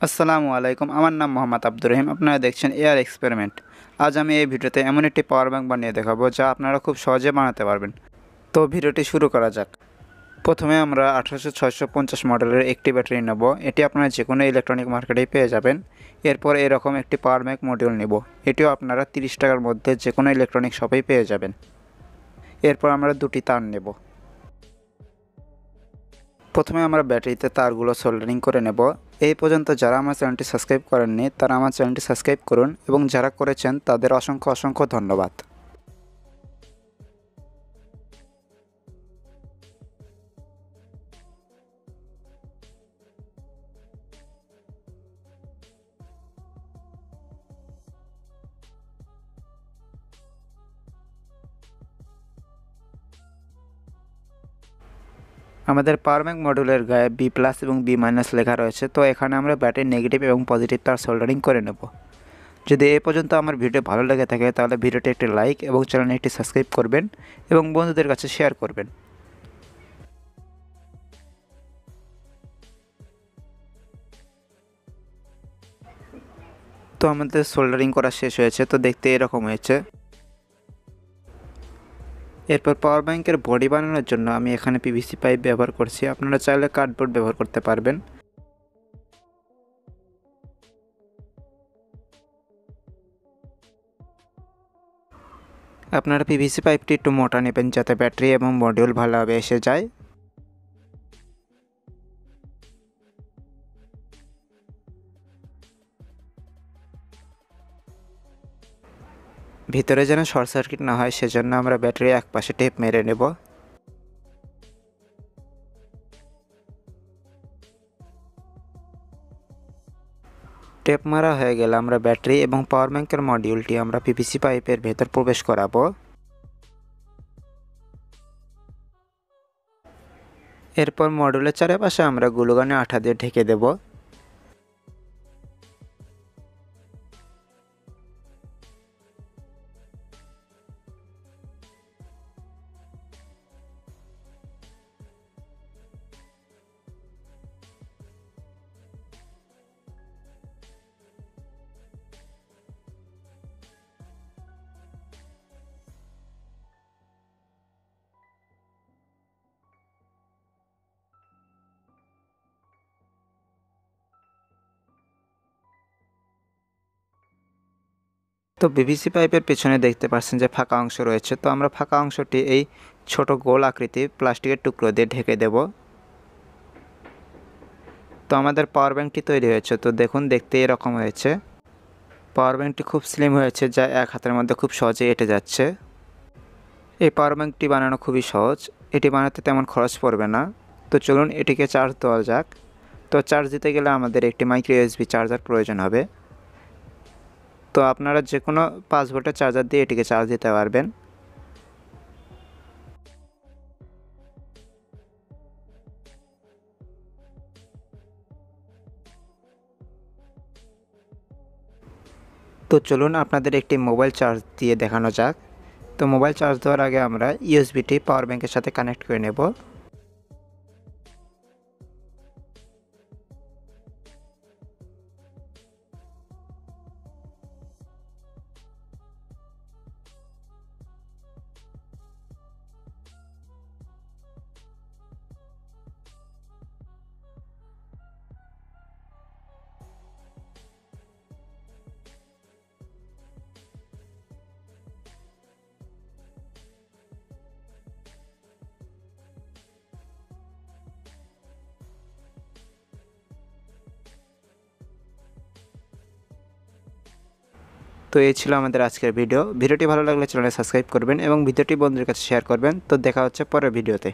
আসসালামু আলাইকুম। আমার নাম মোহাম্মদ আব্দুর রহিম। আপনারা দেখছেন এআর এক্সপেরিমেন্ট। আজ আমি এই ভিডিওতে এমন একটি পাওয়ার ব্যাংক বানিয়ে দেখাবো যা আপনারা খুব সহজে বানাতে পারবেন। তো ভিডিওটি শুরু করা যাক। প্রথমে আমরা 18650 মডেলের একটি ব্যাটারি নেব। এটি আপনারা যে কোনো ইলেকট্রনিক মার্কেটেই পেয়ে যাবেন। এরপর এরকম একটি পাওয়ার ব্যাংক মডিউল নেব। এটিও আপনারা 30 টাকার মধ্যে যে কোনো ইলেকট্রনিক শপেই পেয়ে যাবেন। এরপর আমরা দুটি তার নেব। প্রথমে আমরা ব্যাটারিতে তারগুলো সোল্ডারিং করে নেব। এই পর্যন্ত যারা আমার চ্যানেলটি সাবস্ক্রাইব করেননি তারা আমার চ্যানেলটি সাবস্ক্রাইব করুন এবং যারা করেছেন তাদের অসংখ্য অসংখ্য ধন্যবাদ। আমাদের পাওয়ার ব্যাংক মডিউলের গায়ে বি প্লাস এবং বি মাইনাস লেখা রয়েছে, তো এখানে আমরা ব্যাটারির নেগেটিভ এবং পজিটিভ তার সোল্ডারিং করে নেব। যদি এই পর্যন্ত আমার ভিডিও ভালো লেগে থাকে তাহলে ভিডিওটি একটি লাইক এবং চ্যানেলটি একটি সাবস্ক্রাইব করবেন এবং বন্ধুদের কাছে শেয়ার করবেন। তো আমাদের সোল্ডারিং করা শেষ হয়েছে, তো দেখতে এরকম হয়েছে। এরপর পাওয়ার ব্যাংকের বডি বানানোর জন্য আমি এখানে পিভিসি পাইপ ব্যবহার করছি। আপনারা চাইলে কার্ডবোর্ড ব্যবহার করতে পারবেন। আপনারা পিভিসি পাইপটি একটু মোটা নেবেন যাতে ব্যাটারি এবং মডিউল ভালোভাবে এসে যায়। ভিতরে যেন শর্ট সার্কিট না হয় সেজন্য আমরা ব্যাটারি এক পাশে টেপ মেরে নেব। টেপ মারা হয়ে গেলে আমরা ব্যাটারি এবং পাওয়ার ব্যাংকের মডিউলটি আমরা পিভিসি পাইপের ভেতর প্রবেশ করাবো। এরপর মডিউলের চারপাশে আমরা গ্লুগানে আঠা দিয়ে ঢেকে দেব। তো পিভিসি পাইপের পেছনে দেখতে পাচ্ছেন যে ফাঁকা অংশ রয়েছে, তো আমরা ফাঁকা অংশটি এই ছোট গোল আকৃতি প্লাস্টিকের টুকরো দিয়ে ঢেকে দেব। তো আমাদের পাওয়ার ব্যাংকটি তৈরি হয়েছে। তো দেখুন, দেখতে এরকম হয়েছে। পাওয়ার ব্যাংকটি খুব স্লিম হয়েছে, যা এক হাতের মধ্যে খুব সহজে এঁটে যাচ্ছে। এই পাওয়ার ব্যাংকটি বানানো খুবই সহজ। এটি বানাতে তেমন খরচ পড়বে না। তো চলুন এটিকে চার্জ দেওয়া যাক। তো চার্জ দিতে গেলে আমাদের একটি মাইক্রো ইউএসবি চার্জার প্রয়োজন হবে। তো আপনারা যে কোনো 5 ভোল্টের চার্জার দিয়ে এটিকে চার্জ দিতে পারবেন। তো চলুন আপনাদের একটি মোবাইল চার্জ দিয়ে দেখানো যাক। তো মোবাইল চার্জ দেওয়ার আগে আমরা ইউএসবিটি পাওয়ার ব্যাংকের সাথে কানেক্ট করে নেব। তো এই ছিল আমাদের আজকের ভিডিওটি ভালো লাগলে চ্যানেলে সাবস্ক্রাইব করবেন এবং ভিডিওটি বন্ধুদের কাছে শেয়ার করবেন। তো দেখা হচ্ছে পরের ভিডিওতে।